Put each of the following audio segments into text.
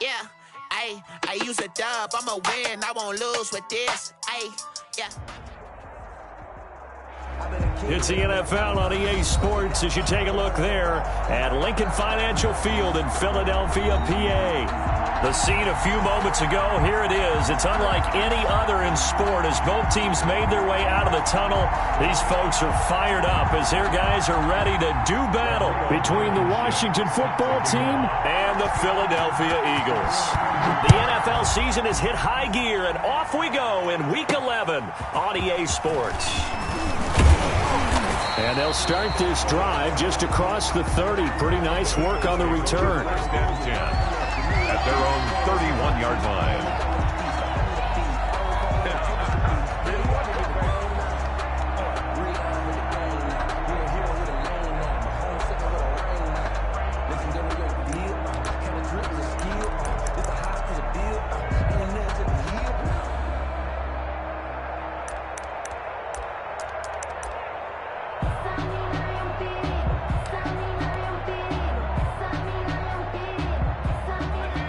Yeah, I use a dub. I'ma win. I won't lose with this. Yeah. It's the NFL on EA Sports as you take a look there at Lincoln Financial Field in Philadelphia, PA. The scene a few moments ago, here it is. It's unlike any other in sport as both teams made their way out of the tunnel. These folks are fired up as their guys are ready to do battle between the Washington football team and the Philadelphia Eagles. The NFL season has hit high gear, and off we go in Week 11 on EA Sports. And they'll start this drive just across the 30. Pretty nice work on the return. First and 10 at their own 31-yard line.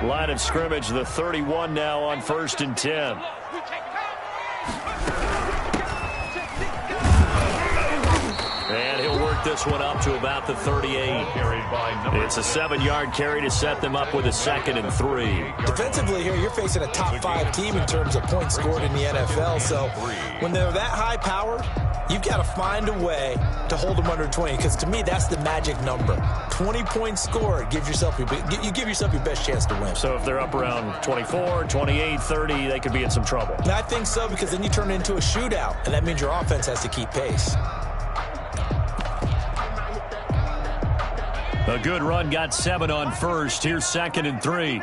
Line of scrimmage, the 31 now on 1st and 10. And he'll work this one up to about the 38. It's a 7-yard carry to set them up with a 2nd and 3. Defensively here, you're facing a top 5 team in terms of points scored in the NFL. So when they're that high powered, you've got to find a way to hold them under 20, because to me, that's the magic number. 20 points scored, you give yourself your best chance to win. So if they're up around 24, 28, 30, they could be in some trouble. And I think so, because then you turn it into a shootout, and that means your offense has to keep pace. A good run, got 7 on 1st. Here's 2nd and 3.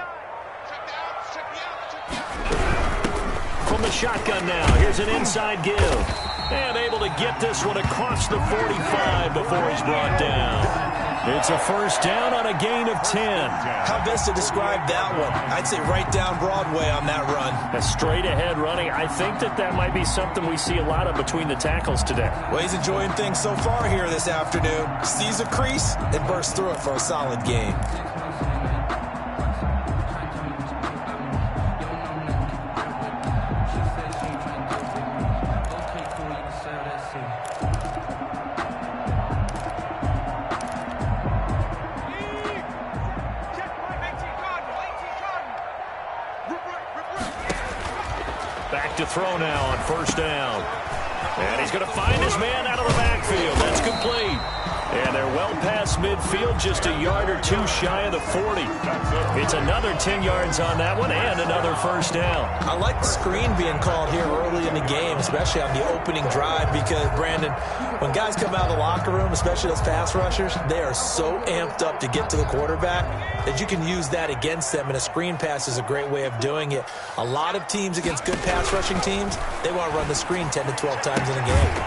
From the shotgun now, here's an inside give. And able to get this one across the 45 before he's brought down. It's a 1st down on a gain of 10. How best to describe that one? I'd say right down Broadway on that run. A straight ahead running. I think that might be something we see a lot of between the tackles today. Well, he's enjoying things so far here this afternoon. Sees a crease and bursts through it for a solid game. Back to throw now on 1st down. And he's going to find his man out of the backfield. That's complete. And they're well past midfield, just a yard or 2 shy of the 40. It's another 10 yards on that one and another 1st down. I like the screen being called here early in the game, especially on the opening drive, because, Brandon, when guys come out of the locker room, especially those pass rushers, they are so amped up to get to the quarterback that you can use that against them, and a screen pass is a great way of doing it. A lot of teams against good pass rushing teams, they want to run the screen 10 to 12 times in a game.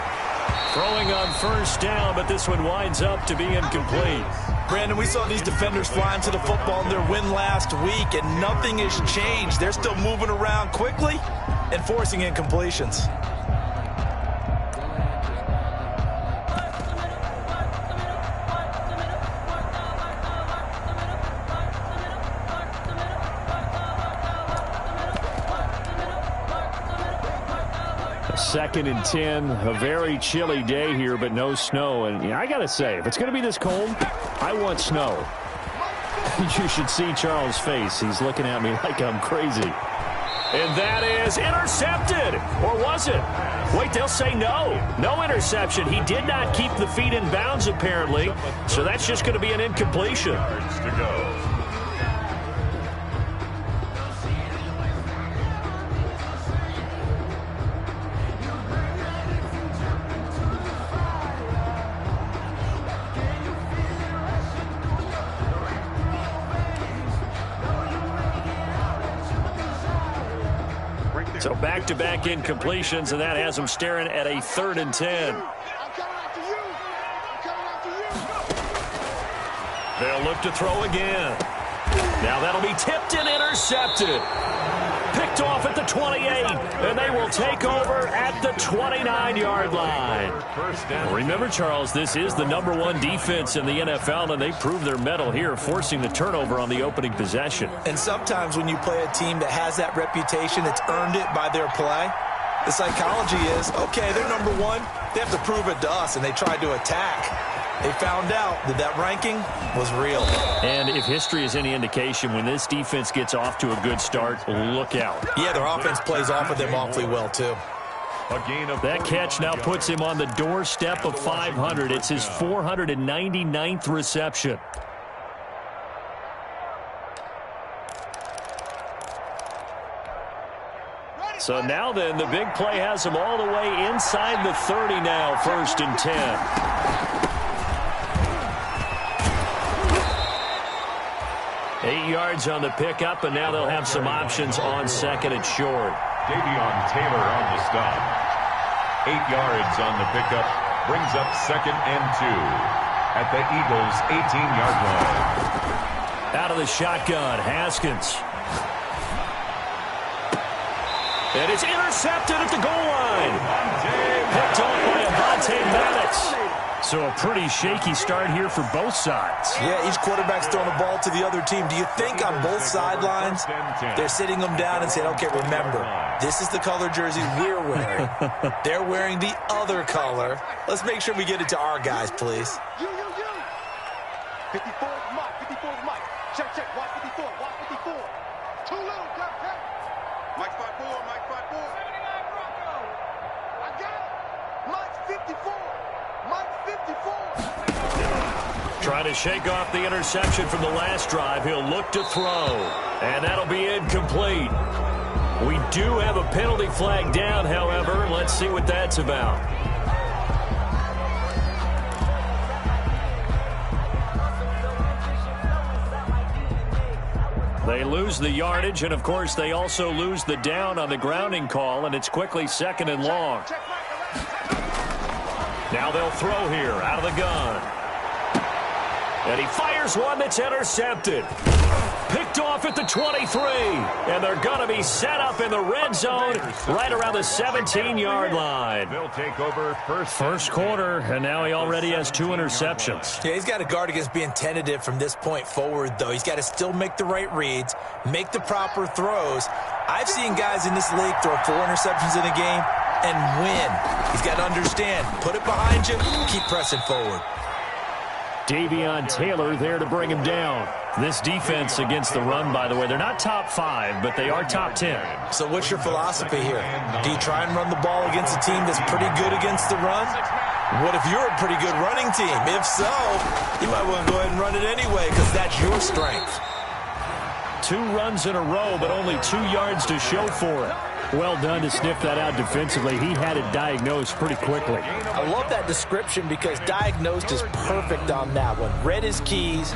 Throwing on 1st down, but this one winds up to be incomplete. Brandon, we saw these defenders flying to the football in their win last week, and nothing has changed. They're still moving around quickly and forcing incompletions. Second and 10, a very chilly day here, but no snow. And I got to say, if it's going to be this cold, I want snow. You should see Charles' face. He's looking at me like I'm crazy. And that is intercepted. Or was it? Wait, they'll say no. No interception. He did not keep the feet in bounds, apparently. So that's just going to be an incompletion. Yards to go. So back-to-back incompletions, and that has them staring at a 3rd and 10. They'll look to throw again. Now that'll be tipped and intercepted. Picked off at the 28, and they will take over at the 29-yard line. Remember, Charles, this is the #1 defense in the NFL, and they proved their mettle here, forcing the turnover on the opening possession. And sometimes when you play a team that has that reputation, it's earned it by their play. The psychology is, okay, they're #1. They have to prove it to us, and they tried to attack. They found out that that ranking was real. And if history is any indication, when this defense gets off to a good start, look out. Yeah, their offense plays off of them awfully well, too. That catch now puts him on the doorstep of 500. It's his 499th reception. So now then, the big play has him all the way inside the 30 now, 1st and 10. Eight yards on the pickup, and now they'll have some options on 2nd and short. Davion Taylor on the stop. 8 yards on the pickup. Brings up 2nd and 2 at the Eagles' 18-yard line. Out of the shotgun, Haskins. And it's intercepted at the goal line. Picked off by Avonte Maddox. So a pretty shaky start here for both sides. Yeah, each quarterback's throwing the ball to the other team. Do you think on both sidelines they're sitting them down and saying, okay, remember, this is the color jersey we're wearing. They're wearing the other color. Let's make sure we get it to our guys, please. 54 is Mike. 54 is Mike. Check, check. Watch 54. Watch 54. Too little. Check, check. Mike's 5'4". Mike's 5'4". 79 Bronco. I got it. Mike's 54. Mike's 54. Trying to shake off the interception from the last drive. He'll look to throw. And that'll be incomplete. We do have a penalty flag down, however. Let's see what that's about. They lose the yardage, and, of course, they also lose the down on the grounding call, and it's quickly 2nd and long. Now they'll throw here out of the gun. And he fires one that's intercepted. Picked off at the 23. And they're going to be set up in the red zone right around the 17-yard line. They'll take over First quarter, and now he already has 2 interceptions. Yeah, he's got to guard against being tentative from this point forward, though. He's got to still make the right reads, make the proper throws. I've seen guys in this league throw 4 interceptions in a game and win. He's got to understand, put it behind you, keep pressing forward. Davion Taylor there to bring him down. This defense against the run, by the way, they're not top 5, but they are top 10. So what's your philosophy here? Do you try and run the ball against a team that's pretty good against the run? What if you're a pretty good running team? If so, you might want to go ahead and run it anyway because that's your strength. 2 runs in a row, but only 2 yards to show for it. Well done to sniff that out defensively. He had it diagnosed pretty quickly. I love that description because diagnosed is perfect on that one. Read his keys,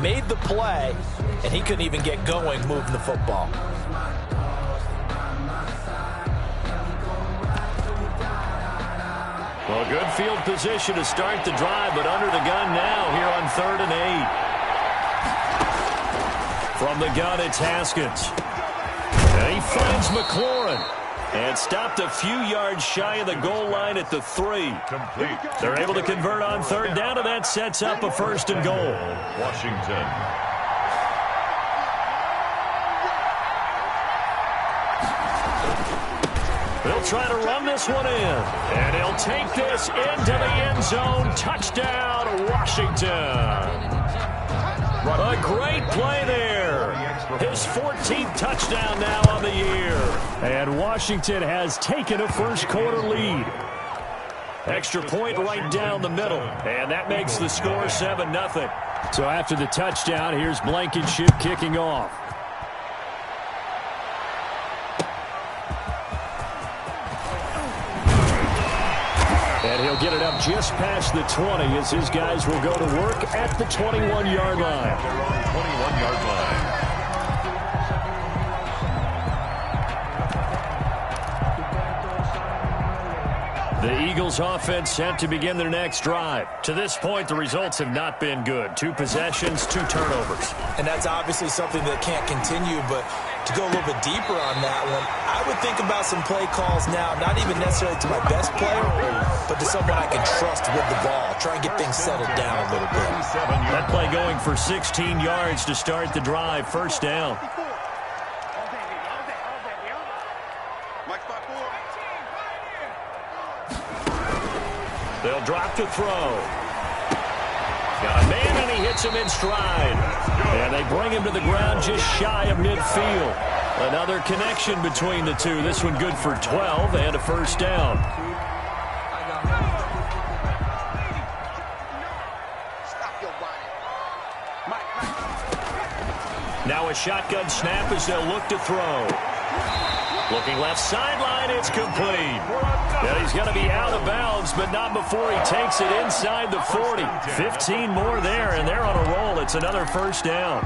made the play, and he couldn't even get going moving the football. Well, good field position to start the drive, but under the gun now here on 3rd and 8. From the gun, it's Haskins. And he finds McLaurin. And stopped a few yards shy of the goal line at the 3. complete. They're able to convert on 3rd down, and that sets up a 1st and goal. Washington. They'll try to run this one in. And he'll take this into the end zone. Touchdown, Washington. A great play there. His 14th touchdown now on the year. And Washington has taken a first quarter lead. Extra point right down the middle. And that makes the score 7-0. So after the touchdown, here's Blankenship kicking off. And he'll get it up just past the 20 as his guys will go to work at the 21-yard line. 21-yard line. The Eagles offense set to begin their next drive. To this point, the results have not been good. 2 possessions, 2 turnovers. And that's obviously something that can't continue, but to go a little bit deeper on that one, I would think about some play calls now, not even necessarily to my best player, but to someone I can trust with the ball. Try and get things settled down a little bit. That play going for 16 yards to start the drive. First down. They'll drop to throw. Got a man, and he hits him in stride. And they bring him to the ground just shy of midfield. Another connection between the two. This one good for 12 and a first down. Now a shotgun snap as they'll look to throw. Looking left sideline, it's complete. Yeah, he's going to be out of bounds, but not before he takes it inside the 40. 15 more there, and they're on a roll. It's another first down.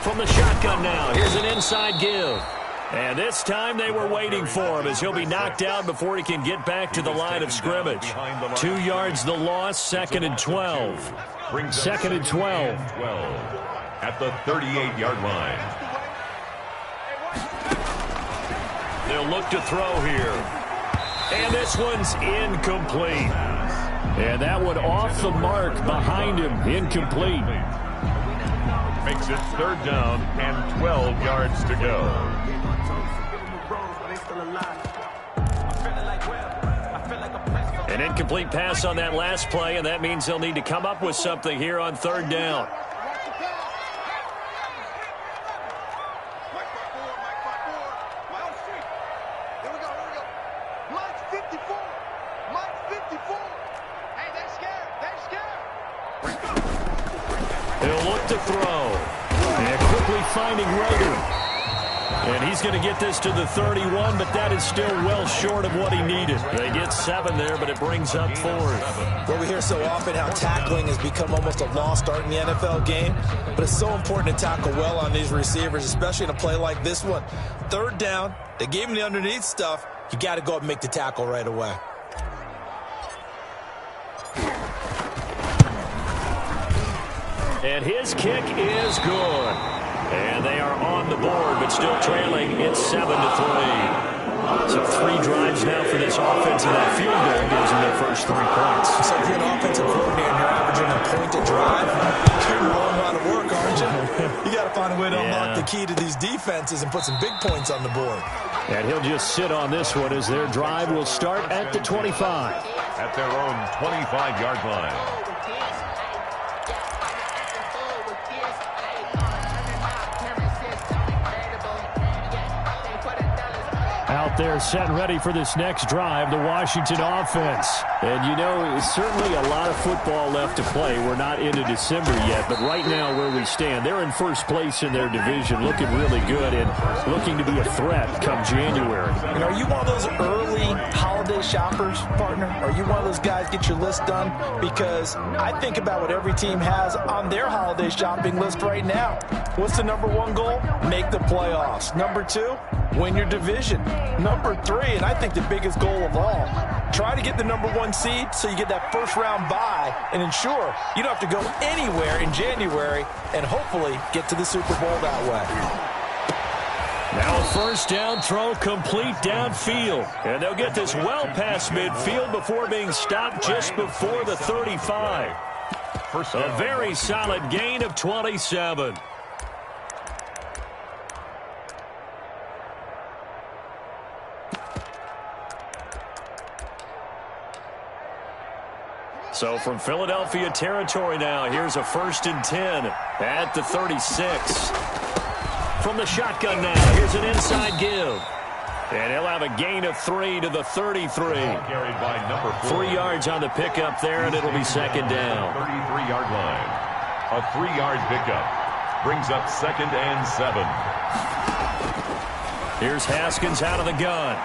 From the shotgun now, here's an inside give. And this time they were waiting for him as he'll be knocked out before he can get back to the line of scrimmage. 2 yards the loss, second and 12. Second and 12. At the 38-yard line. They'll look to throw here. And this one's incomplete. And that one off the mark behind him, incomplete. Makes it third down and 12 yards to go. An incomplete pass on that last play, and that means they'll need to come up with something here on third down. He'll look to throw. And quickly finding Rager. And he's going to get this to the 31, but that is still well short of what he needed. They get 7 there, but it brings up 4th. Well, we hear so often how tackling has become almost a lost art in the NFL game, but it's so important to tackle well on these receivers, especially in a play like this one. Third down, they gave him the underneath stuff. You got to go up and make the tackle right away. And his kick is good. And they are on the board, but still trailing. It's 7-3. So 3 drives now for this offense, and that field goal gives them their first 3 points. So if you're an offensive coordinator and you're averaging a point to drive, you're a long lot of work, aren't you? You got to find a way to unlock the key to these defenses and put some big points on the board. And he'll just sit on this one as their drive will start at the 25. At their own 25-yard line. Out there set and ready for this next drive, the Washington offense. And, you know, certainly a lot of football left to play. We're not into December yet, but right now where we stand, they're in first place in their division, looking really good and looking to be a threat come January. And are you one of those early holiday shoppers, partner? Are you one of those guys get your list done? Because I think about what every team has on their holiday shopping list right now. What's the number 1 goal? Make the playoffs. Number 2, win your division. Number 3, and I think the biggest goal of all, try to get the number 1 seed so you get that first round bye and ensure you don't have to go anywhere in January and hopefully get to the Super Bowl that way. Now a first down throw complete downfield. And they'll get this well past midfield before being stopped just before the 35. A very solid gain of 27. So from Philadelphia territory now, here's a 1st and 10 at the 36. From the shotgun now, here's an inside give. And he'll have a gain of 3 to the 33. Carried by number 4. 3 yards on the pickup there, and it'll be second down. 33-yard line. A 3-yard pickup brings up 2nd and 7. Here's Haskins out of the gun.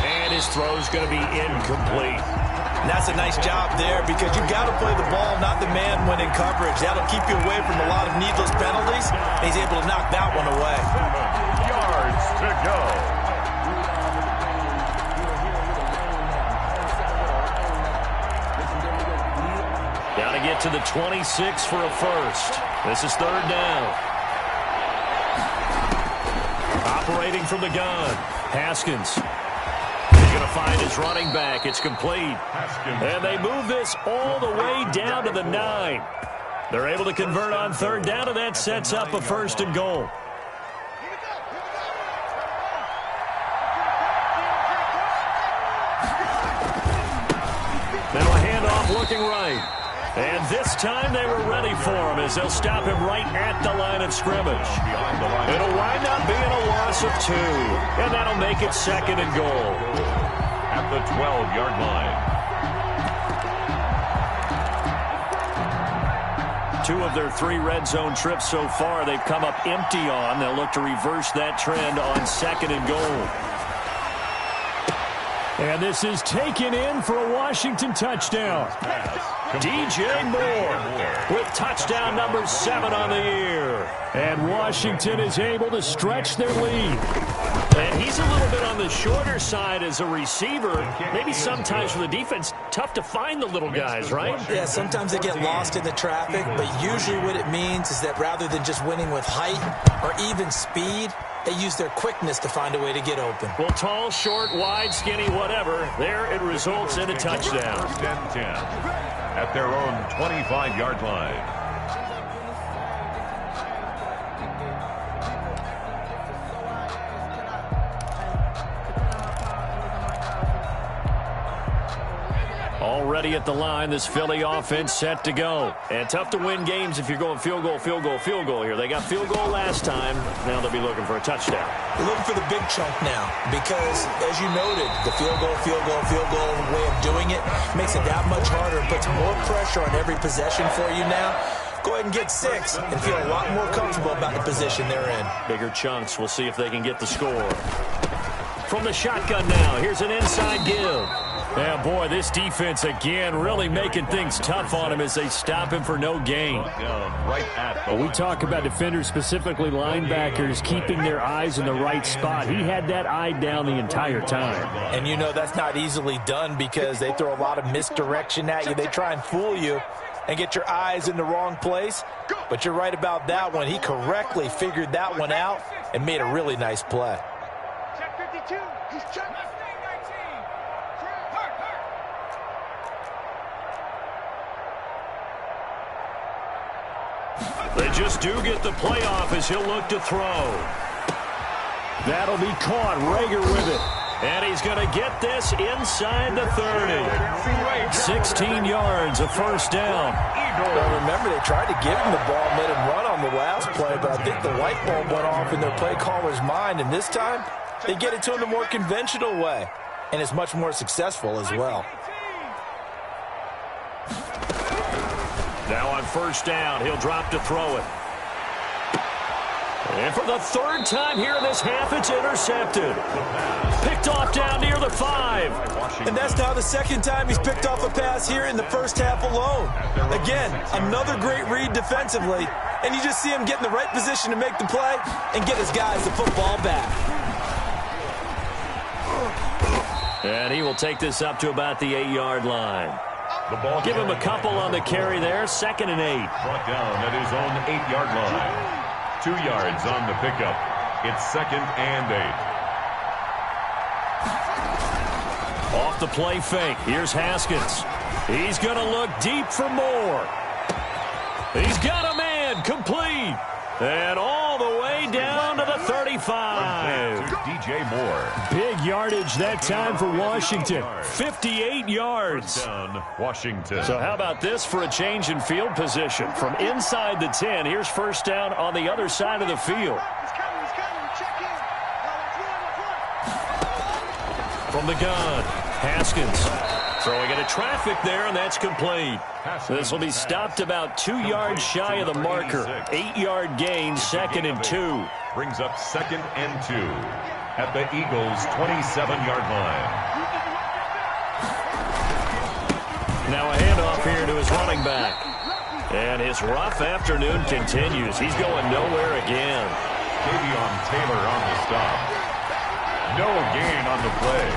And his throw's going to be incomplete. And that's a nice job there because you've got to play the ball, not the man when in coverage. That'll keep you away from a lot of needless penalties. He's able to knock that one away. 7 yards to go. to get to the 26 for a first. This is third down. Operating from the gun, Haskins. He's going to find his running back. It's complete. And they move this all the way down to the 9. They're able to convert on third down, and that sets up a first and goal. Now a handoff looking right. And this time they were ready for him as they'll stop him right at the line of scrimmage. It'll wind up being a loss of 2. And that'll make it second and goal. At the 12-yard line. 2 of their 3 red zone trips so far they've come up empty on. They'll look to reverse that trend on second and goal. And this is taken in for a Washington touchdown. DJ Moore with touchdown number 7 on the year. And Washington is able to stretch their lead. And he's a little bit on the shorter side as a receiver. Maybe sometimes for the defense, tough to find the little guys, right? Yeah, sometimes they get lost in the traffic, but usually what it means is that rather than just winning with height or even speed, they use their quickness to find a way to get open. Well, tall, short, wide, skinny, whatever, there it results in a touchdown. First and 10 at their own 25-yard line. Already at the line, this Philly offense set to go. And tough to win games if you're going field goal, field goal, field goal here. They got field goal last time. Now they'll be looking for a touchdown. They're looking for the big chunk now because, as you noted, the field goal way of doing it makes it that much harder and puts more pressure on every possession for you now. Go ahead and get 6 and feel a lot more comfortable about the position they're in. Bigger chunks. We'll see if they can get the score. From the shotgun now, here's an inside give. Yeah, boy, this defense again really making things tough on him as they stop him for no gain. We talk about defenders, specifically linebackers, keeping their eyes in the right spot. He had that eye down the entire time. And you know that's not easily done because they throw a lot of misdirection at you. They try and fool you and get your eyes in the wrong place. But you're right about that one. He correctly figured that one out and made a really nice play. Check 52. He's checked. They just do get the playoff as he'll look to throw. That'll be caught. Rager with it. And he's going to get this inside the 30. 16 yards, a first down. Well, remember, they tried to give him the ball, let him run on the last play, but I think the light bulb went off in their play caller's mind, and this time they get it to him the more conventional way, and it's much more successful as well. Now on first down, he'll drop to throw it. And for the 3rd time here in this half, it's intercepted. Picked off down near the 5. And that's now the 2nd time he's picked off a pass here in the first half alone. Again, another great read defensively, and you just see him get in the right position to make the play and get his guys the football back. And he will take this up to about the 8-yard line. Give him a couple on the carry there. 2nd and 8. Brought down at his own 8-yard line. 2 yards on the pickup. It's 2nd and 8. Off the play fake. Here's Haskins. He's going to look deep for more. He's got a man. Complete. And all the way down to the 35. DJ Moore. Big yardage that time for Washington. 58 yards. Down Washington. So how about this for a change in field position? From inside the 10, here's first down on the other side of the field. He's coming. Check in. From the gun, Haskins throwing into traffic there, and that's complete. This will be stopped about 2 yards shy of the marker. 8-yard gain, 2nd and 2. Brings up 2nd and 2 at the Eagles' 27-yard line. Now a handoff here to his running back. And his rough afternoon continues. He's going nowhere again. Davion Taylor on the stop. No gain on the play.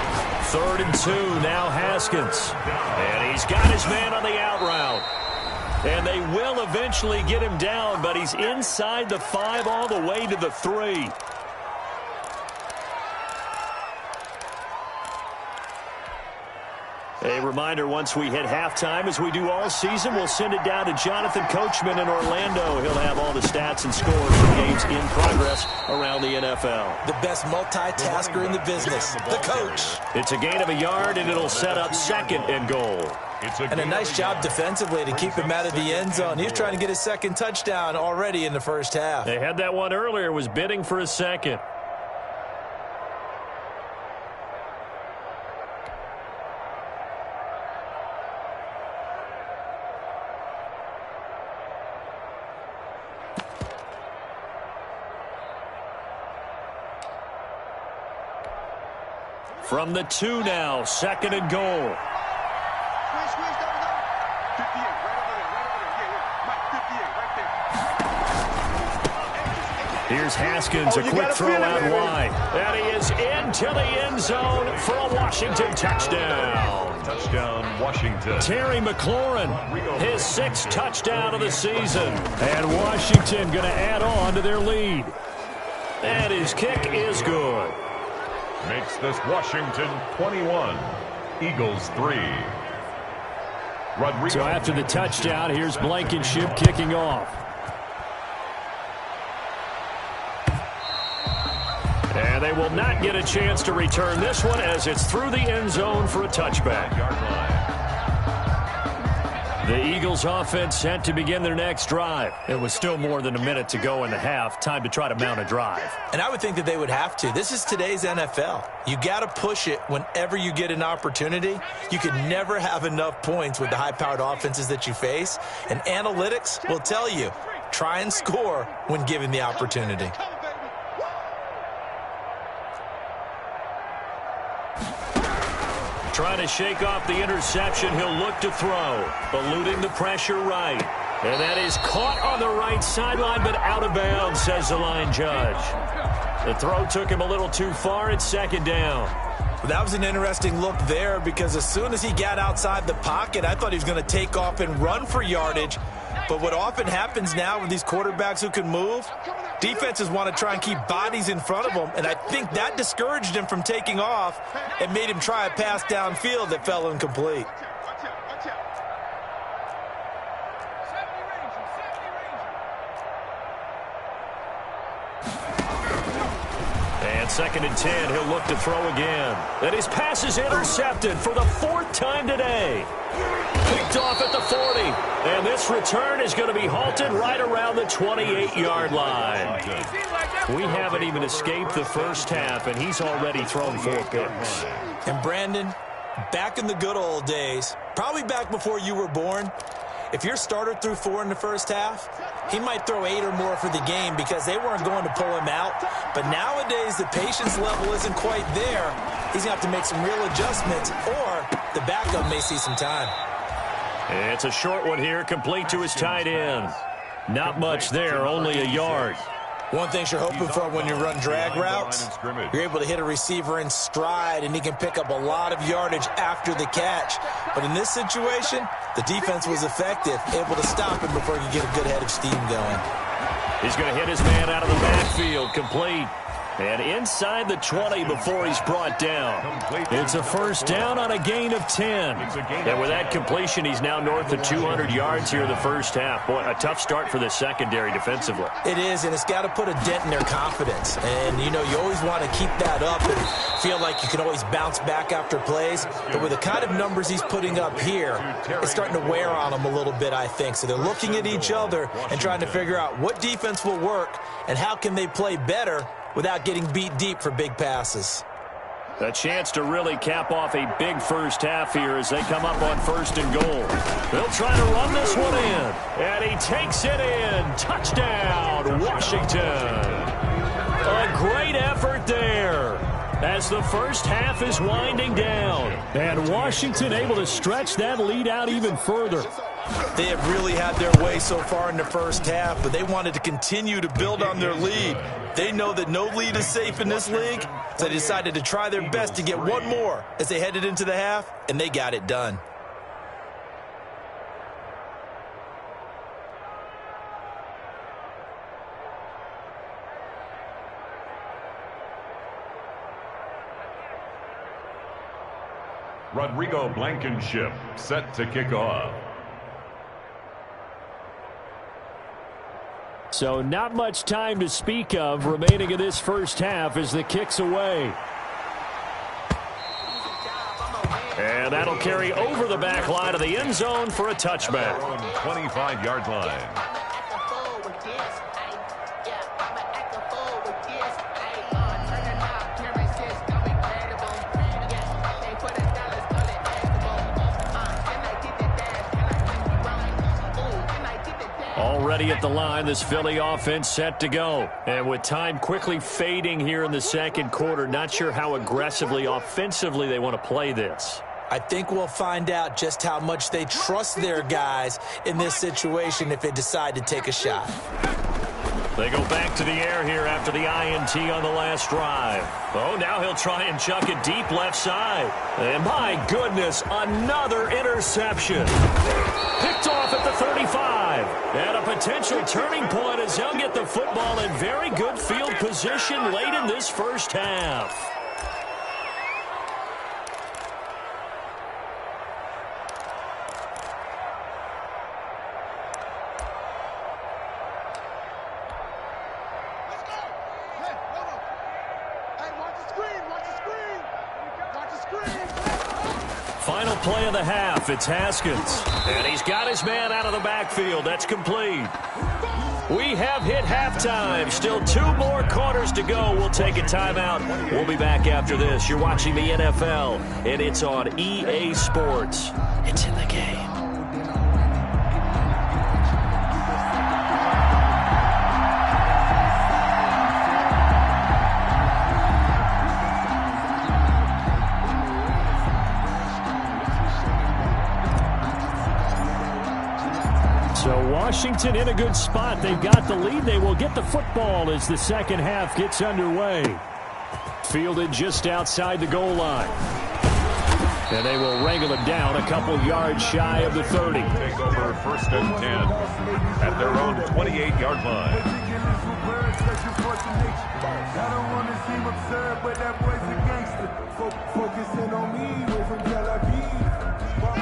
3rd and 2, now Haskins. And he's got his man on the out route. And they will eventually get him down, but he's inside the 5 all the way to the 3. A reminder, once we hit halftime, as we do all season, we'll send it down to Jonathan Coachman in Orlando. He'll have all the stats and scores from games in progress around the NFL. The best multitasker in the business, the coach. It's a gain of a yard, and it'll set up 2nd and goal. And a nice job defensively to keep him out of the end zone. He was trying to get his 2nd touchdown already in the first half. They had that one earlier, was bidding for a 2nd. From the 2 now, 2nd and goal. Here's Haskins, a quick throw out wide. And he is into the end zone for a Washington touchdown. Touchdown, Washington. Terry McLaurin, his 6th touchdown of the season. And Washington going to add on to their lead. And his kick is good. Makes this Washington 21, Eagles 3. Rodrigo. So after the touchdown, here's Blankenship kicking off. And they will not get a chance to return this one as it's through the end zone for a touchback. The Eagles offense set to begin their next drive. It was still more than a minute to go in the half. Time to try to mount a drive. And I would think that they would have to. This is today's NFL. You got to push it whenever you get an opportunity. You can never have enough points with the high-powered offenses that you face. And analytics will tell you, try and score when given the opportunity. Trying to shake off the interception, he'll look to throw. Eluding the pressure right. And that is caught on the right sideline, but out of bounds, says the line judge. The throw took him a little too far. It's 2nd down. Well, that was an interesting look there because as soon as he got outside the pocket, I thought he was going to take off and run for yardage. But what often happens now with these quarterbacks who can move, defenses want to try and keep bodies in front of them, and I think that discouraged him from taking off and made him try a pass downfield that fell incomplete. And 2nd and 10, he'll look to throw again. And his pass is intercepted for the 4th time today. Picked off at the 40. And this return is going to be halted right around the 28-yard line. We haven't even escaped the first half, and he's already thrown 4 picks. And Brandon, back in the good old days, probably back before you were born, if your starter threw 4 in the first half, he might throw 8 or more for the game because they weren't going to pull him out. But nowadays, the patience level isn't quite there. He's going to have to make some real adjustments, or the backup may see some time. It's a short one here, complete to his tight end. Not much there, only a yard. One thing you're hoping for when you run drag routes, you're able to hit a receiver in stride, and he can pick up a lot of yardage after the catch. But in this situation, the defense was effective, able to stop him before he could get a good head of steam going. He's going to hit his man out of the backfield, complete. And inside the 20 before he's brought down. It's a first down on a gain of 10. And with that completion, he's now north of 200 yards here in the first half. Boy, a tough start for the secondary defensively. It is, and it's got to put a dent in their confidence. And, you know, you always want to keep that up and feel like you can always bounce back after plays. But with the kind of numbers he's putting up here, it's starting to wear on them a little bit, I think. So they're looking at each other and trying to figure out what defense will work and how can they play better without getting beat deep for big passes. A chance to really cap off a big first half here as they come up on 1st and goal. They'll try to run this one in. And he takes it in. Touchdown, Washington. A great effort there as the first half is winding down. And Washington able to stretch that lead out even further. They have really had their way so far in the first half, but they wanted to continue to build on their lead. They know that no lead is safe in this league, so they decided to try their best to get one more as they headed into the half, and they got it done. Rodrigo Blankenship set to kick off. So not much time to speak of remaining in this first half as the kick's away. And that'll carry over the back line of the end zone for a touchback. 25-yard line. Already at the line, this Philly offense set to go. And with time quickly fading here in the second quarter, not sure how aggressively, offensively they want to play this. I think we'll find out just how much they trust their guys in this situation if they decide to take a shot. They go back to the air here after the INT on the last drive. Oh, now he'll try and chuck it deep left side. And my goodness, another interception. Picked off at the 35. And a potential turning point as he'll get the football in very good field position late in this first half. Final play of the half, it's Haskins. And he's got his man out of the backfield. That's complete. We have hit halftime. Still 2 more quarters to go. We'll take a timeout. We'll be back after this. You're watching the NFL, and it's on EA Sports. It's in the game. So Washington in a good spot. They've got the lead. They will get the football as the second half gets underway. Fielded just outside the goal line. And they will wrangle it down a couple yards shy of the 30. Take over 1st and 10 at their own 28-yard line. I don't want to seem absurd, but that boy's a gangster. Focusing on me, way from Tel Aviv.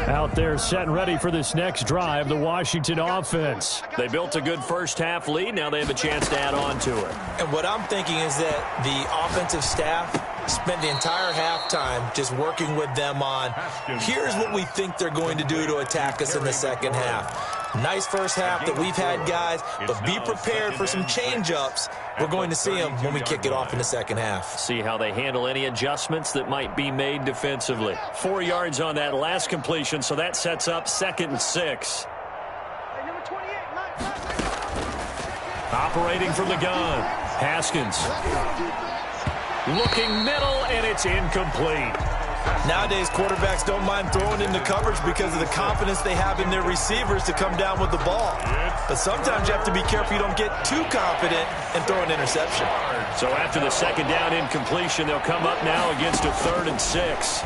Out there set and ready for this next drive, the Washington offense. They built a good first half lead. Now they have a chance to add on to it. And what I'm thinking is that the offensive staff spent the entire halftime just working with them on, here's what we think they're going to do to attack us in the second half. Nice first half that we've had, guys, but be prepared for some change-ups. We're going to see them when we kick it off in the second half. See how they handle any adjustments that might be made defensively. 4 yards on that last completion, so that sets up 2nd and 6. Operating from the gun, Haskins. Looking middle, and it's incomplete. Nowadays, quarterbacks don't mind throwing into coverage because of the confidence they have in their receivers to come down with the ball. But sometimes you have to be careful you don't get too confident and throw an interception. So after the 2nd down incompletion, they'll come up now against a 3rd and 6.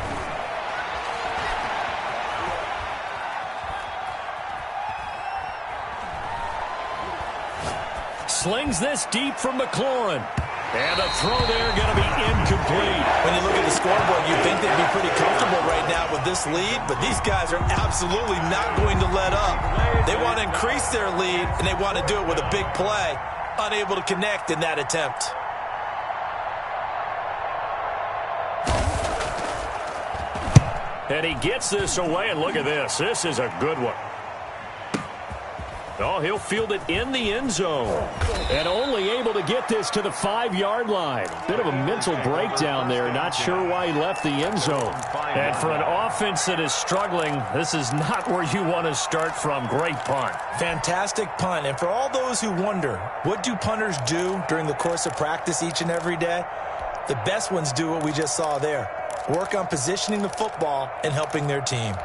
Slings this deep from McLaurin. And the throw there going to be incomplete. When you look at the scoreboard, you'd think they'd be pretty comfortable right now with this lead, but these guys are absolutely not going to let up. They want to increase their lead, and they want to do it with a big play. Unable to connect in that attempt. And he gets this away, and look at this. This is a good one. Oh, he'll field it in the end zone. And only able to get this to the 5-yard line. Bit of a mental breakdown there. Not sure why he left the end zone. And for an offense that is struggling, this is not where you want to start from. Great punt. Fantastic punt. And for all those who wonder, what do punters do during the course of practice each and every day? The best ones do what we just saw there. Work on positioning the football and helping their team.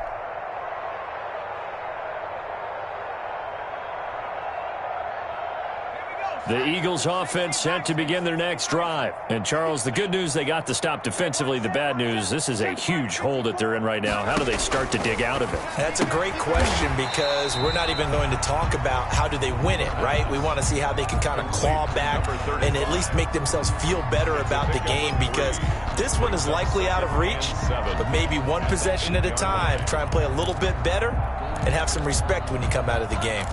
The Eagles offense set to begin their next drive. And, Charles, the good news, they got the stop defensively. The bad news, this is a huge hole that they're in right now. How do they start to dig out of it? That's a great question because we're not even going to talk about how do they win it, right? We want to see how they can kind of claw back and at least make themselves feel better about the game because this one is likely out of reach, but maybe one possession at a time. Try and play a little bit better and have some respect when you come out of the game.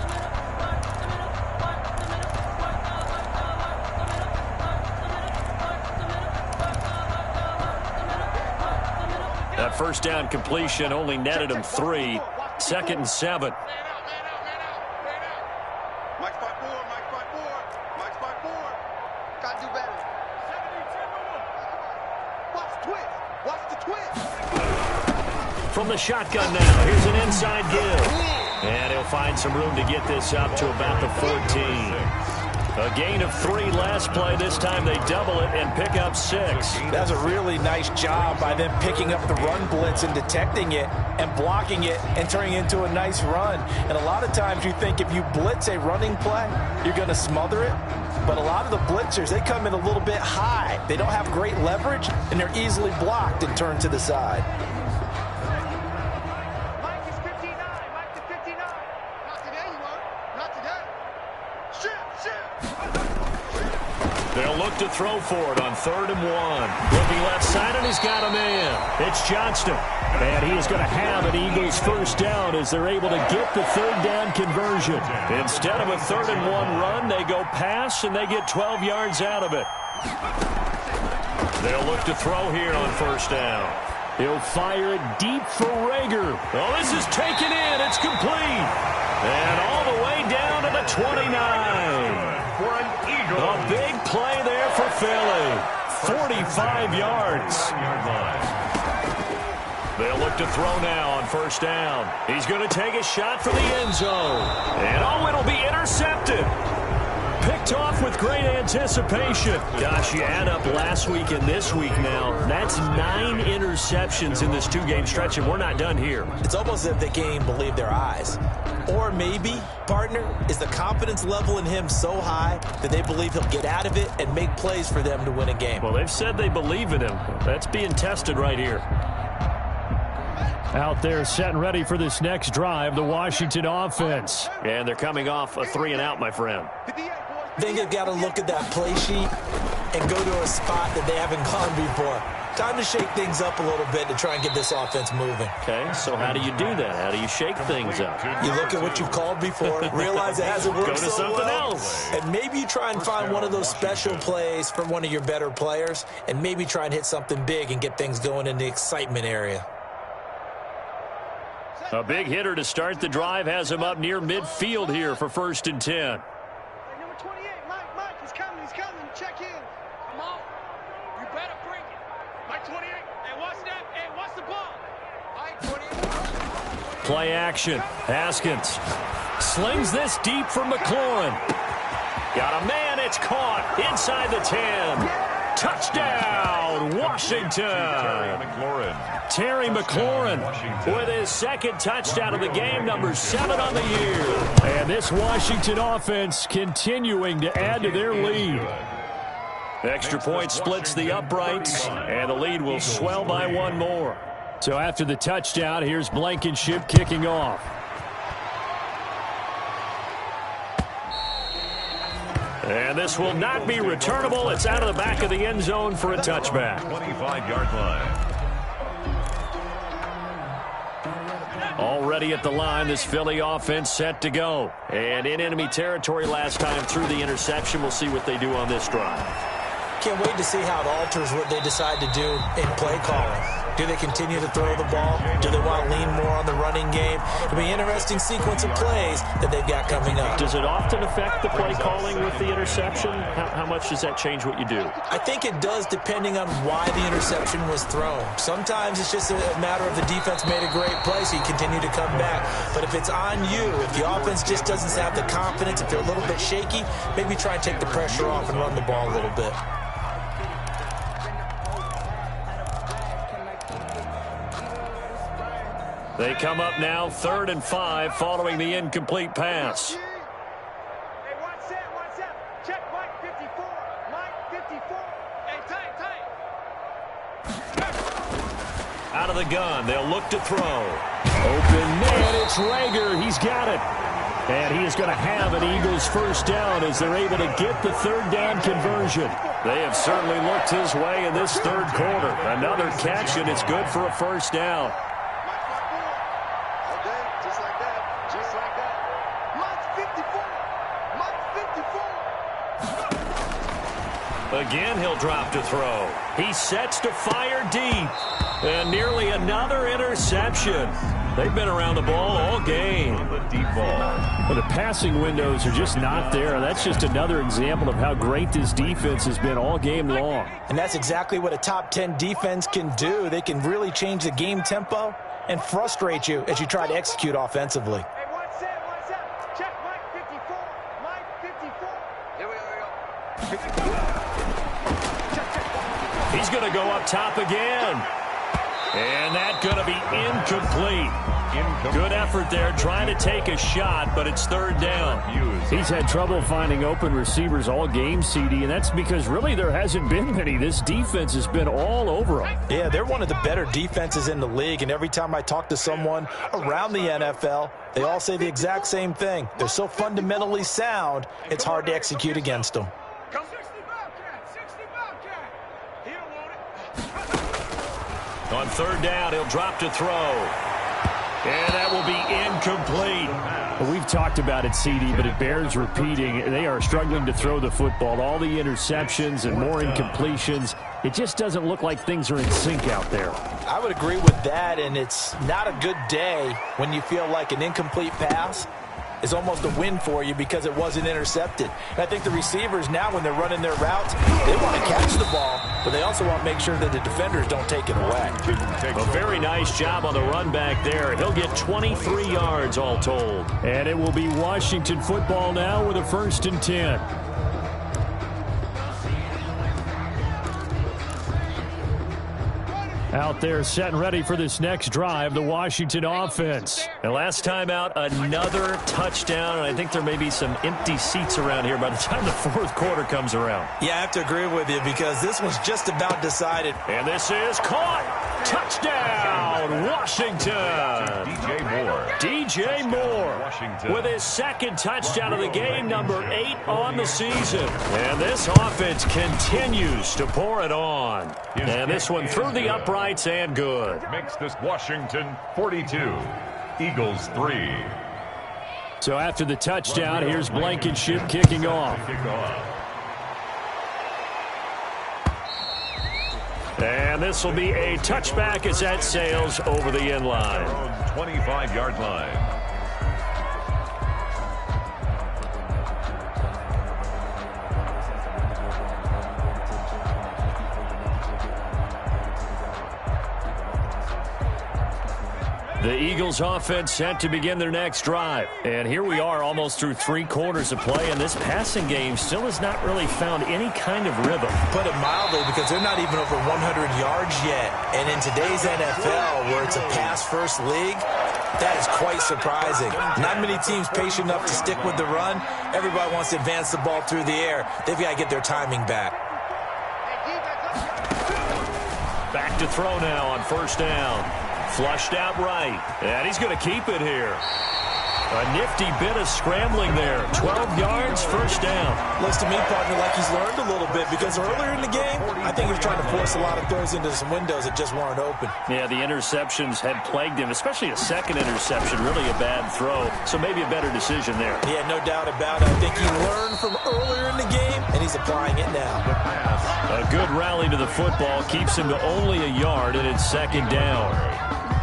That first down completion only netted him 3. 2nd and 7. Mike's 5-4, Mike's 5-4, Mike's 5-4. Gotta do better. Watch the twist. Watch the twist. From the shotgun now, here's an inside give. And he'll find some room to get this up to about the 14. A gain of 3 last play. This time they double it and pick up 6. That's a really nice job by them picking up the run blitz and detecting it and blocking it and turning it into a nice run. And a lot of times you think if you blitz a running play, you're going to smother it. But a lot of the blitzers, they come in a little bit high. They don't have great leverage, and they're easily blocked and turned to the side. Mike is 59. Mike is 59. Not today, you won't. Not today. Shoot. They'll look to throw for it on 3rd and 1. Looking left side, and he's got a man. It's Johnston. And he is going to have an Eagles first down as they're able to get the 3rd down conversion. Instead of a 3rd and 1 run, they go pass, and they get 12 yards out of it. They'll look to throw here on 1st down. He'll fire it deep for Rager. Oh, this is taken in. It's complete. And all the way down to the 29. For an Eagle. A big play there for Philly. 45 yards. 5-yard line. They'll look to throw now on 1st down. He's going to take a shot for the end zone. And oh, it'll be intercepted. Picked off with great anticipation. Gosh, you add up last week and this week now. That's 9 interceptions in this 2-game stretch, and we're not done here. It's almost as if they can't even believe their eyes. Or maybe, partner, is the confidence level in him so high that they believe he'll get out of it and make plays for them to win a game. Well, they've said they believe in him. That's being tested right here. Out there set and ready for this next drive, the Washington offense. And they're coming off a 3-and-out, my friend. I think they've got to look at that play sheet and go to a spot that they haven't gone before. Time to shake things up a little bit to try and get this offense moving. Okay, so how do you do that? How do you shake things up? You look at what you've called before, realize it hasn't worked Go to so something well, else. and maybe you try and find one of those special plays for one of your better players, and maybe try and hit something big and get things going in the excitement area. A big hitter to start the drive has him up near midfield here for 1st and 10. Number 28, Mike, he's coming, check in. Come on, you better bring it. Mike 28, hey, watch that, hey, watch the ball. Mike 28. Play action, Haskins slings this deep for McLaurin. Got a man, it's caught inside the 10. Touchdown, Washington. Terry McLaurin with his 2nd touchdown of the game, number 7 on the year. And this Washington offense continuing to add to their lead. Extra point splits the uprights, and the lead will swell by 1 more. So after the touchdown, here's Blankenship kicking off. And this will not be returnable. It's out of the back of the end zone for a touchback. 25-yard line. Already at the line, this Philly offense set to go. And in enemy territory last time through the interception. We'll see what they do on this drive. Can't wait to see how it alters what they decide to do in play calling. Do they continue to throw the ball? Do they want to lean more on the running game? It'll be an interesting sequence of plays that they've got coming up. Does it often affect the play calling with the interception? How much does that change what you do? I think it does depending on why the interception was thrown. Sometimes it's just a matter of the defense made a great play, so you continue to come back. But if it's on you, if the offense just doesn't have the confidence, if they're a little bit shaky, maybe try and take the pressure off and run the ball a little bit. They come up now 3rd and 5 following the incomplete pass. Hey, watch that, check. the gun. They'll look to throw. Open man, it's Rager. He's got it. And he is going to have an Eagles first down as they're able to get the third down conversion. They have certainly looked his way in this third quarter. Another catch, and it's good for a first down. Again, he'll drop to throw. He sets to fire deep. And nearly another interception. They've been around the ball all game. The deep ball. Well, the passing windows are just not there. That's just another example of how great this defense has been all game long. And that's exactly what a top 10 defense can do. They can really change the game tempo and frustrate you as you try to execute offensively. Hey, one set. Check Mike 54. Mike 54. Here we go. He's going to go up top again. And that's going to be incomplete. Good effort there trying to take a shot, but it's third down. He's had trouble finding open receivers all game, CD, and that's because really there hasn't been many. This defense has been all over them. Yeah, they're one of the better defenses in the league, and every time I talk to someone around the NFL, they all say the exact same thing. They're so fundamentally sound, it's hard to execute against them. On third down, he'll drop to throw. And that will be incomplete. Well, we've talked about it, CD, but it bears repeating. They are struggling to throw the football. All the interceptions and more incompletions. It just doesn't look like things are in sync out there. I would agree with that, and it's not a good day when you feel like an incomplete pass is almost a win for you because it wasn't intercepted. And I think the receivers now, when they're running their routes, they want to catch the ball, but they also want to make sure that the defenders don't take it away. A very nice job on the run back there. He'll get 23 yards all told. And it will be Washington football now with a 1st and 10. Out there set and ready for this next drive, the Washington offense. And last time out, another touchdown, and I think there may be some empty seats around here by the time the fourth quarter comes around. Yeah, I have to agree with you because this one's just about decided. And this is caught. Touchdown, Washington. DJ Moore Washington. with his second touchdown of the game, number 8 on the season. And this offense continues to pour it on. And this one through the uprights and good. Makes this Washington 42. Eagles 3. So after the touchdown, here's Blankenship kicking off. And this will be a touchback as that sails over the end line. 25-yard line. The Eagles offense set to begin their next drive. And here we are almost through 3 quarters of play, and this passing game still has not really found any kind of rhythm. Put it mildly, because they're not even over 100 yards yet. And in today's NFL, where it's a pass-first league, that is quite surprising. Not many teams patient enough to stick with the run. Everybody wants to advance the ball through the air. They've got to get their timing back. Back to throw now on first down. Flushed out right. And he's going to keep it here. A nifty bit of scrambling there. 12 yards, first down. Looks to me, partner, like he's learned a little bit because earlier in the game, I think he was trying to force a lot of throws into some windows that just weren't open. Yeah, the interceptions had plagued him, especially a second interception, really a bad throw. So maybe a better decision there. Yeah, no doubt about it. I think he learned from earlier in the game, and he's applying it now. A good rally to the football keeps him to only a yard, and it's second down.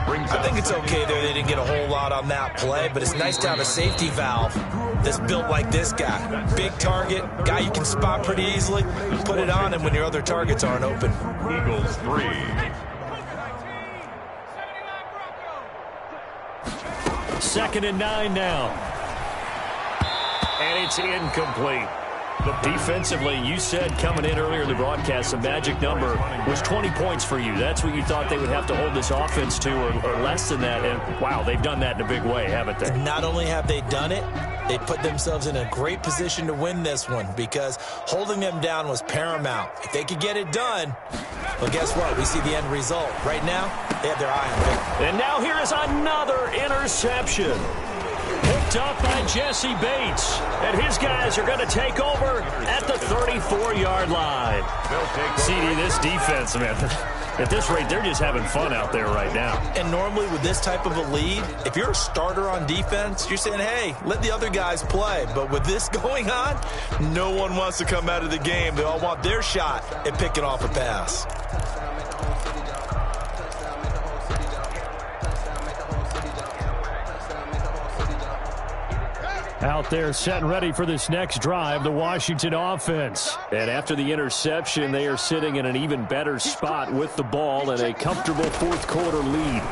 I think it's okay there. They didn't get a whole lot on that play, but it's nice to have a safety valve that's built like this guy. Big target, guy you can spot pretty easily. Put it on him when your other targets aren't open. Eagles 3. Second and 9 now. And it's incomplete. Defensively, you said coming in earlier in the broadcast, the magic number was 20 points for you. That's what you thought they would have to hold this offense to, or less than that. And, wow, they've done that in a big way, haven't they? Not only have they done it, they put themselves in a great position to win this one because holding them down was paramount. If they could get it done, well, guess what? We see the end result. Right now, they have their eye on victory. And now here is another interception. Picked up by Jesse Bates. And his guys are going to take over at the 34-yard line. CD, this defense, man, at this rate, they're just having fun out there right now. And normally with this type of a lead, if you're a starter on defense, you're saying, hey, let the other guys play. But with this going on, no one wants to come out of the game. They all want their shot at picking off a pass. Out there set and ready for this next drive, the Washington offense. And after the interception, they are sitting in an even better spot with the ball and a comfortable fourth-quarter lead.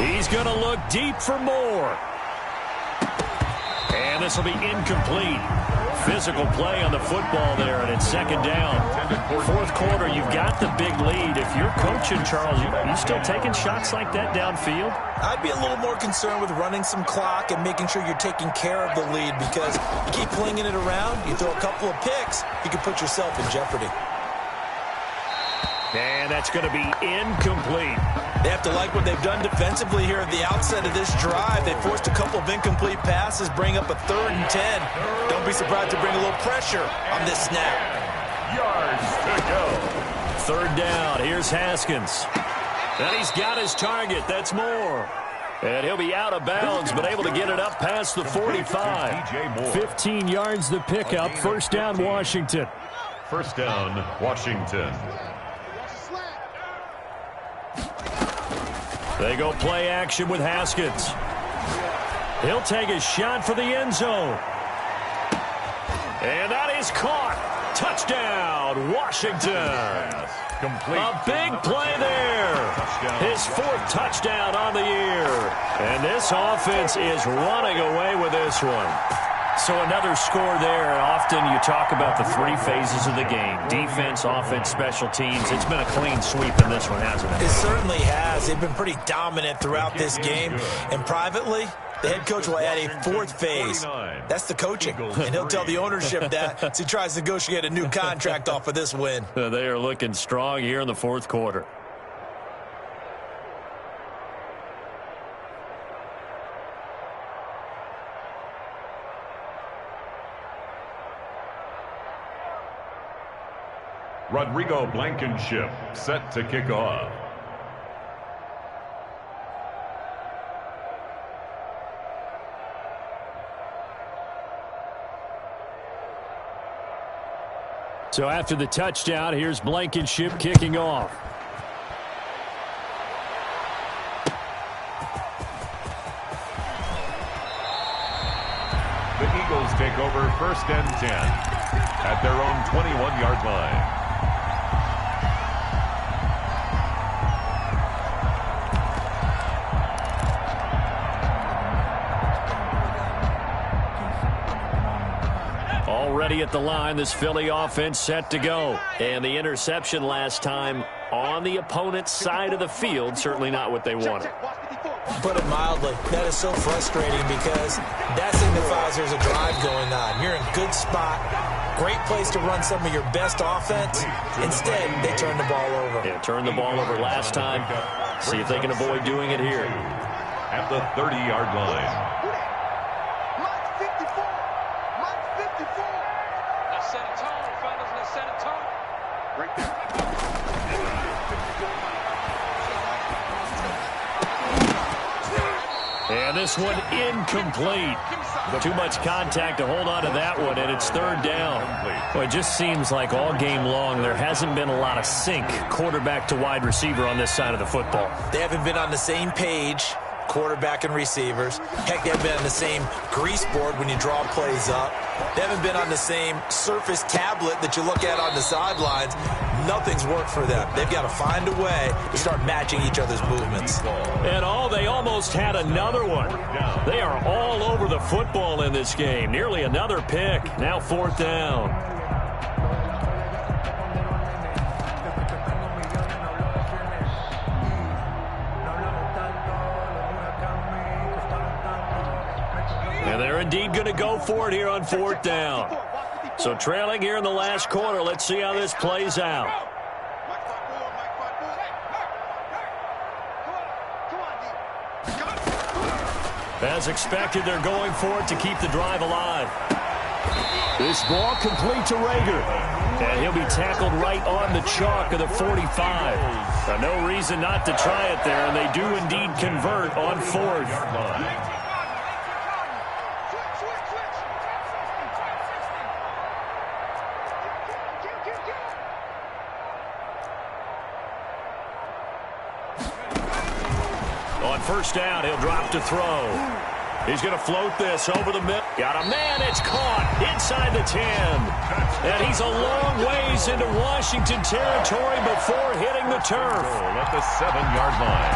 He's going to look deep for more. And this will be incomplete. Physical play on the football there, and it's second down. Fourth quarter, you've got the big lead. If you're coaching, Charles, you still taking shots like that downfield? I'd be a little more concerned with running some clock and making sure you're taking care of the lead because you keep flinging it around, you throw a couple of picks, you can put yourself in jeopardy. And that's going to be incomplete. They have to like what they've done defensively here at the outset of this drive. They forced a couple of incomplete passes, bring up a 3rd and 10. Don't be surprised to bring a little pressure on this snap. Yards to go. Third down. Here's Haskins. And he's got his target. That's Moore. And he'll be out of bounds, but able to get it up past the 45. 15 yards the pickup. First down, Washington. First down, Washington. They go play action with Haskins. He'll take a shot for the end zone. And that is caught. Touchdown, Washington. Complete. A big play there. His 4th touchdown on the year. And this offense is running away with this one. So another score there, and often you talk about the 3 phases of the game. Defense, offense, special teams. It's been a clean sweep in this one, hasn't it? It certainly has. They've been pretty dominant throughout this game. And privately, the head coach will add a 4th phase. That's the coaching. And he'll tell the ownership that as he tries to negotiate a new contract off of this win. They are looking strong here in the fourth quarter. Rodrigo Blankenship set to kick off. So after the touchdown, here's Blankenship kicking off. The Eagles take over 1st and 10 at their own 21-yard line. Already at the line, this Philly offense set to go. And the interception last time on the opponent's side of the field, certainly not what they wanted. Put it mildly, that is so frustrating because that signifies there's a drive going on. You're in good spot, great place to run some of your best offense. Instead, they turn the ball over. Yeah, turned the ball over last time. See if they can avoid doing it here. At the 30-yard line. And this one incomplete. Too much contact to hold on to that one, and it's 3rd down. Well, it just seems like all game long there hasn't been a lot of sync quarterback to wide receiver on this side of the football. They haven't been on the same page, quarterback and receivers. Heck, they haven't been on the same grease board when you draw plays up. They haven't been on the same surface tablet that you look at on the sidelines. nothing's worked for them. They've got to find a way to start matching each other's movements. And they almost had another one. They are all over the football in this game. Nearly another pick. Now 4th down. And they're indeed going to go for it here on 4th down. So trailing here in the last quarter. Let's see how this plays out. As expected, they're going for it to keep the drive alive. This ball complete to Rager. And he'll be tackled right on the chalk of the 45. No reason not to try it there, and they do indeed convert on 4th. On 1st down, he'll drop to throw. He's going to float this over the middle. Got a man. It's caught inside the 10. And he's a long ways into Washington territory before hitting the turf. At the 7-yard line.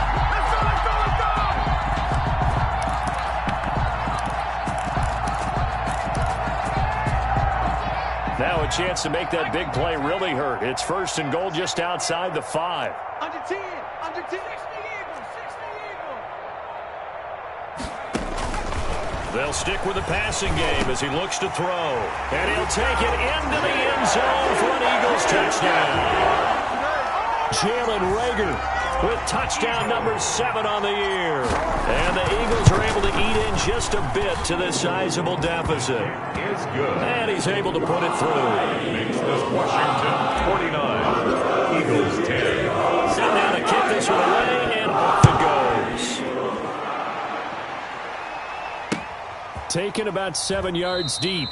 Now a chance to make that big play really hurt. It's 1st and goal just outside the 5. Under 10. Under 10. They'll stick with the passing game as he looks to throw. And he'll take it into the end zone for an Eagles touchdown. Jalen Rager with touchdown number 7 on the year. And the Eagles are able to eat in just a bit to this sizable deficit. Is good. And he's able to put it through. Makes this Washington 49, Eagles 10. Set now to kick this one away, and off it goes. Taken about 7 yards deep.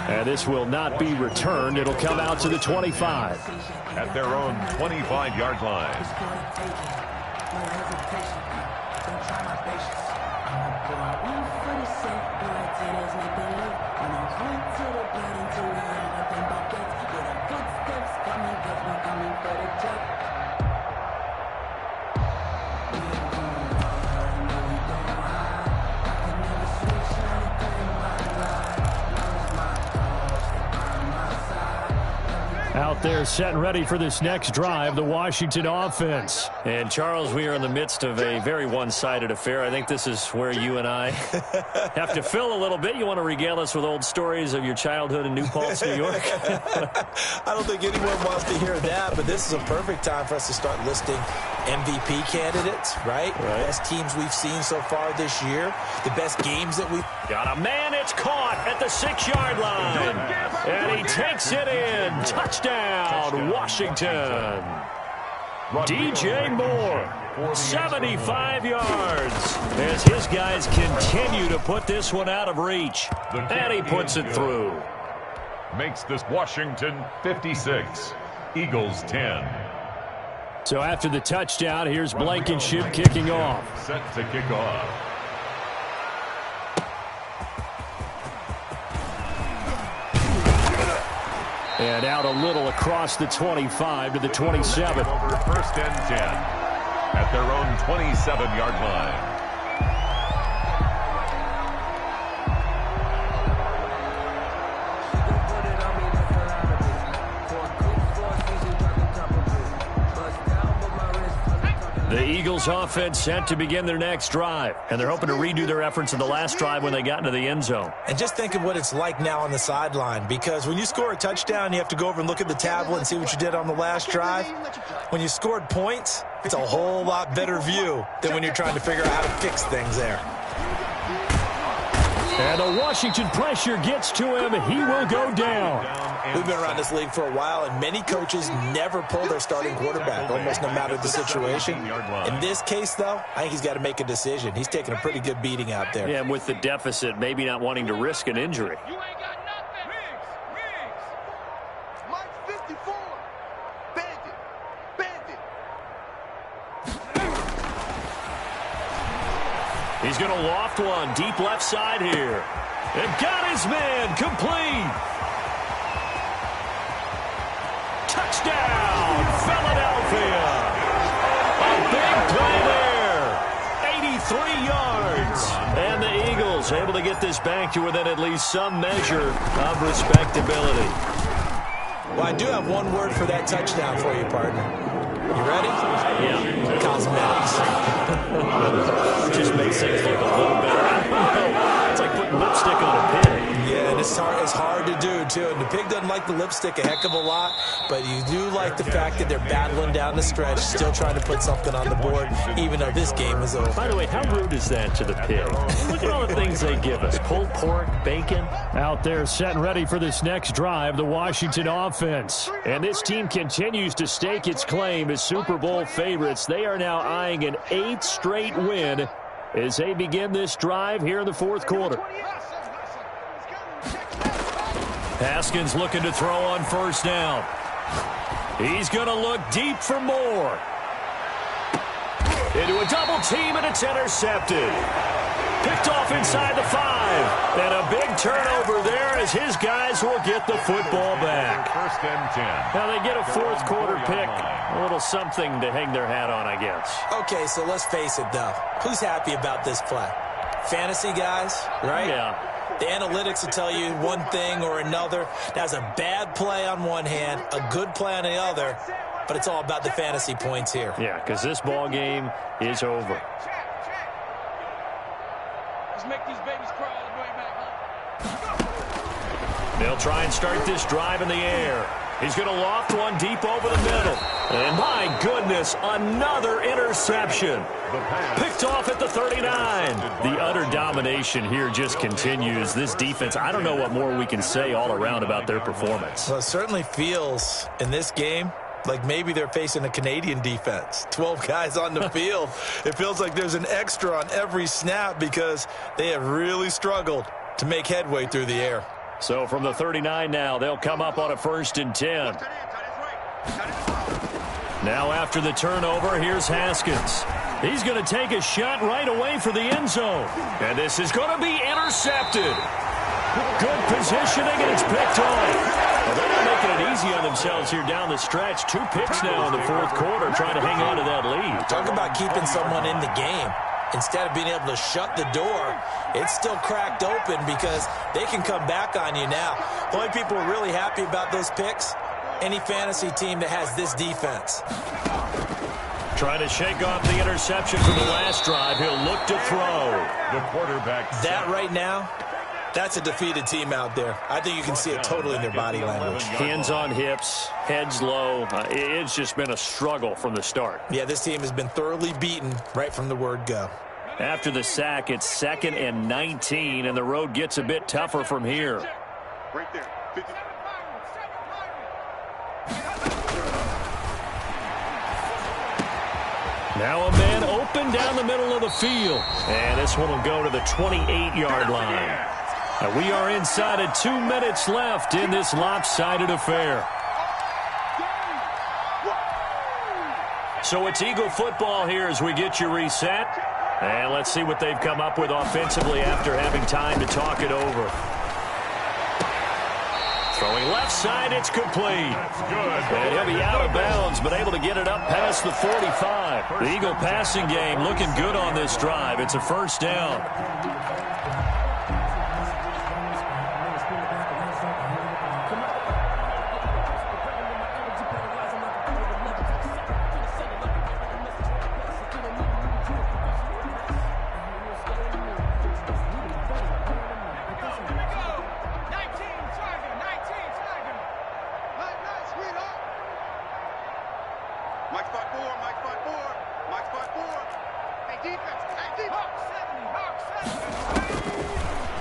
And this will not be returned. It'll come out to the 25. At their own 25-yard line. Out there set and ready for this next drive, the Washington offense. And, Charles, we are in the midst of a very one-sided affair. I think this is where you and I have to fill a little bit. You want to regale us with old stories of your childhood in New Paltz, New York? I don't think anyone wants to hear that, but this is a perfect time for us to start listing MVP candidates, right? Best teams we've seen so far this year, the best games that we've... Got a man, it's caught at the 6-yard line. And he takes it in. Touchdown, Washington. DJ Moore, 75 yards, as his guys continue to put this one out of reach. And he puts it through. Makes this Washington 56, Eagles 10. So after the touchdown, here's Blankenship kicking off. Set to kick off. And out a little across the 25 to the 27. Over 1st and 10 at their own 27-yard line. The Eagles offense set to begin their next drive, and they're hoping to redo their efforts in the last drive when they got into the end zone. And just think of what it's like now on the sideline, because when you score a touchdown, you have to go over and look at the tablet and see what you did on the last drive. When you scored points, it's a whole lot better view than when you're trying to figure out how to fix things there. And the Washington pressure gets to him. He will go down. We've been around this league for a while, and many coaches never pull their starting quarterback, almost no matter the situation. In this case, though, I think he's got to make a decision. He's taking a pretty good beating out there. Yeah, and with the deficit, maybe not wanting to risk an injury. You ain't got nothing. Riggs. Mike 54. Bandit. He's going to loft one deep left side here. And got his man complete. Touchdown, Philadelphia. A big play there. 83 yards. And the Eagles able to get this back to within at least some measure of respectability. Well, I do have one word for that touchdown for you, partner. You ready? Yeah. Cosmetics. Just makes things look a little better. I don't know. It's like putting lipstick on a pig. Yeah, and it's hard to do, too. And the pig doesn't like the lipstick a heck of a lot, but you do like the fact that they're battling down the stretch, still trying to put something on the board, even though this game is over. By the way, how rude is that to the pig? Look at all the things they give us. Pulled pork, bacon. Out there set and ready for this next drive, the Washington offense. And this team continues to stake its claim as Super Bowl favorites. They are now eyeing an 8th straight win as they begin this drive here in the fourth quarter. Haskins looking to throw on first down. He's going to look deep for more. Into a double team, and it's intercepted. Picked off inside the 5. And a big turnover there as his guys will get the football back. First and 10. Now they get a fourth quarter pick. A little something to hang their hat on, I guess. Okay, so let's face it, though. Who's happy about this play? Fantasy guys, right? Yeah. The analytics will tell you one thing or another. That's a bad play on one hand, a good play on the other, but it's all about the fantasy points here. Yeah, because this ball game is over. Let's make these babies cry all the way back. They'll try and start this drive in the air. He's going to loft one deep over the middle. And my goodness, another interception. Picked off at the 39. The utter domination here just continues. This defense, I don't know what more we can say all around about their performance. Well, it certainly feels in this game like maybe they're facing a Canadian defense. 12 guys on the field. It feels like there's an extra on every snap because they have really struggled to make headway through the air. So from the 39 now, they'll come up on a 1st and 10. Now after the turnover, here's Haskins. He's going to take a shot right away for the end zone. And this is going to be intercepted. Good positioning, and it's picked off. Well, they're not making it easy on themselves here down the stretch. 2 picks now in the fourth quarter, trying to hang on to that lead. Talk about keeping someone in the game. Instead of being able to shut the door, it's still cracked open because they can come back on you now. The only people who are really happy about those picks, any fantasy team that has this defense. Trying to shake off the interception from the last drive. He'll look to throw. The quarterback. That right now, that's a defeated team out there. I think you can see it totally in their body language. Hands on hips, heads low. It's just been a struggle from the start. Yeah, this team has been thoroughly beaten right from the word go. After the sack, it's 2nd and 19, and the road gets a bit tougher from here. Right there. 50. Now a man open down the middle of the field. And this one will go to the 28-yard line. And we are inside of 2 minutes left in this lopsided affair. So it's Eagle football here as we get you reset. And let's see what they've come up with offensively after having time to talk it over. Throwing left side, it's complete. And he'll be out of bounds, but able to get it up past the 45. The Eagle passing game looking good on this drive. It's a first down.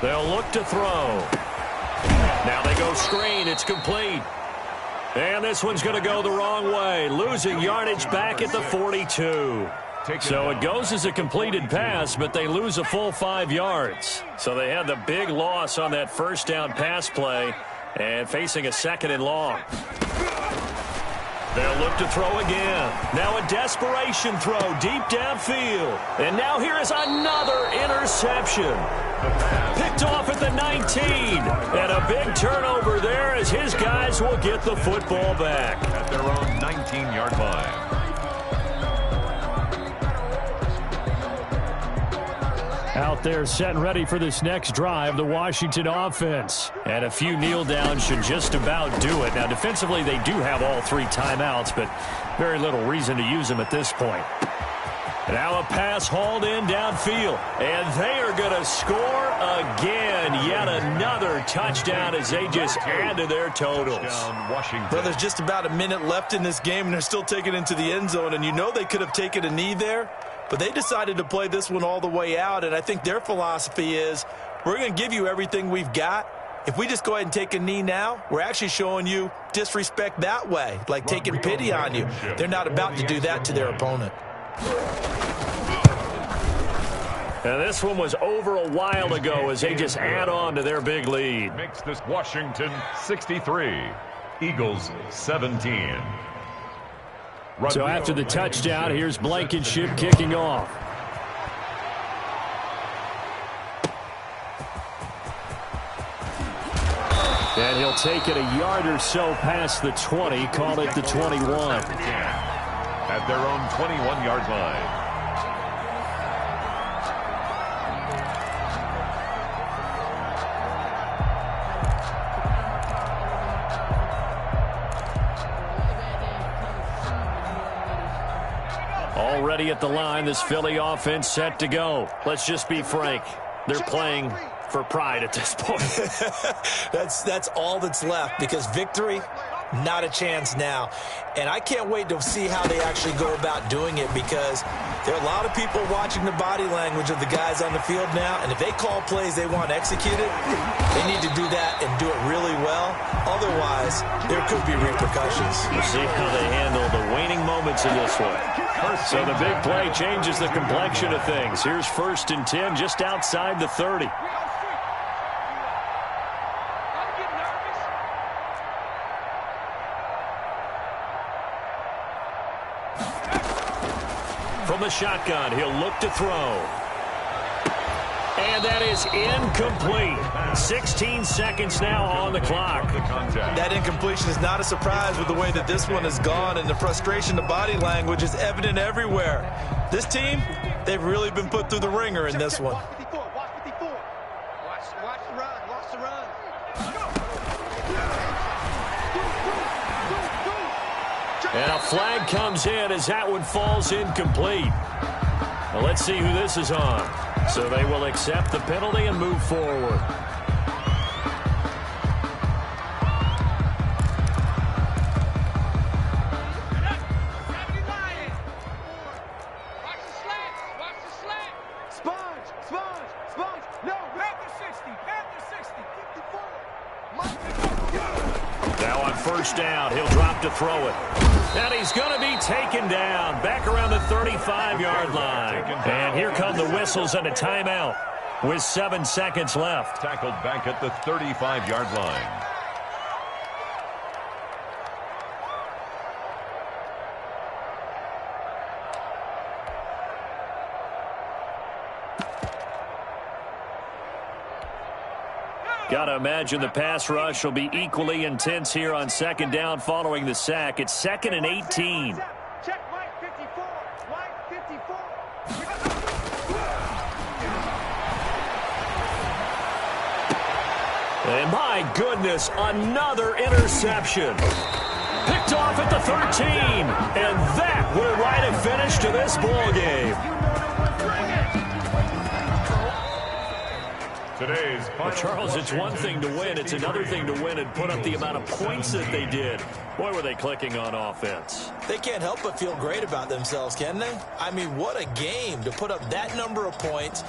They'll look to throw. Now they go screen. It's complete. And this one's going to go the wrong way. Losing yardage back at the 42. So it goes as a completed pass, but they lose a full 5 yards. So they had the big loss on that first down pass play and facing a 2nd and long. They'll look to throw again. Now a desperation throw deep downfield. And now here is another interception. Picked off at the 19. And a big turnover there as his guys will get the football back. At their own 19-yard line. Out there set and ready for this next drive, the Washington offense. And a few kneel downs should just about do it. Now, defensively, they do have all 3 timeouts, but very little reason to use them at this point. Now a pass hauled in downfield, and they are going to score again. Yet another touchdown as they just add to their totals. Well, there's just about a minute left in this game, and they're still taking it into the end zone, and you know they could have taken a knee there, but they decided to play this one all the way out, and I think their philosophy is we're going to give you everything we've got. If we just go ahead and take a knee now, we're actually showing you disrespect that way, like taking pity on you. They're not about to do that to their opponent. And this one was over a while ago as they just add on to their big lead. Makes this Washington 63, Eagles 17. So after the touchdown, here's Blankenship kicking off. And he'll take it a yard or so past the 20, call it the 21. At their own 21-yard line. Already at the line, this Philly offense set to go. Let's just be frank. They're playing for pride at this point. That's all that's left, because victory, not a chance now. And I can't wait to see how they actually go about doing it, because there are a lot of people watching the body language of the guys on the field now, and if they call plays they want executed, they need to do that and do it really well. Otherwise, there could be repercussions. We'll see how they handle the waning moments in this one. So the big play changes the complexion of things. Here's 1st and 10 just outside the 30. From the shotgun, he'll look to throw. And that is incomplete. 16 seconds now on the clock. That incompletion is not a surprise with the way that this one has gone, and the frustration, the body language is evident everywhere. This team, they've really been put through the ringer in this one. Watch the run. Watch the run. And a flag comes in as that one falls incomplete. Well, let's see who this is on. So they will accept the penalty and move forward. Sponge. No, Panther 60. 54. Now on 1st down, he'll drop to throw it. And he's going to be taken down back around the 35-yard line. And here come the whistles and a timeout with 7 seconds left. Tackled back at the 35-yard line. Got to imagine the pass rush will be equally intense here on 2nd down following the sack. It's 2nd and 18. Check Mike 54. Mike 54. And my goodness, another interception. Picked off at the 13. And that will write a finish to this ball game. Well, Charles, it's one thing to win. It's another thing to win and put up the amount of points that they did. Boy, were they clicking on offense. They can't help but feel great about themselves, can they? I mean, what a game to put up that number of points.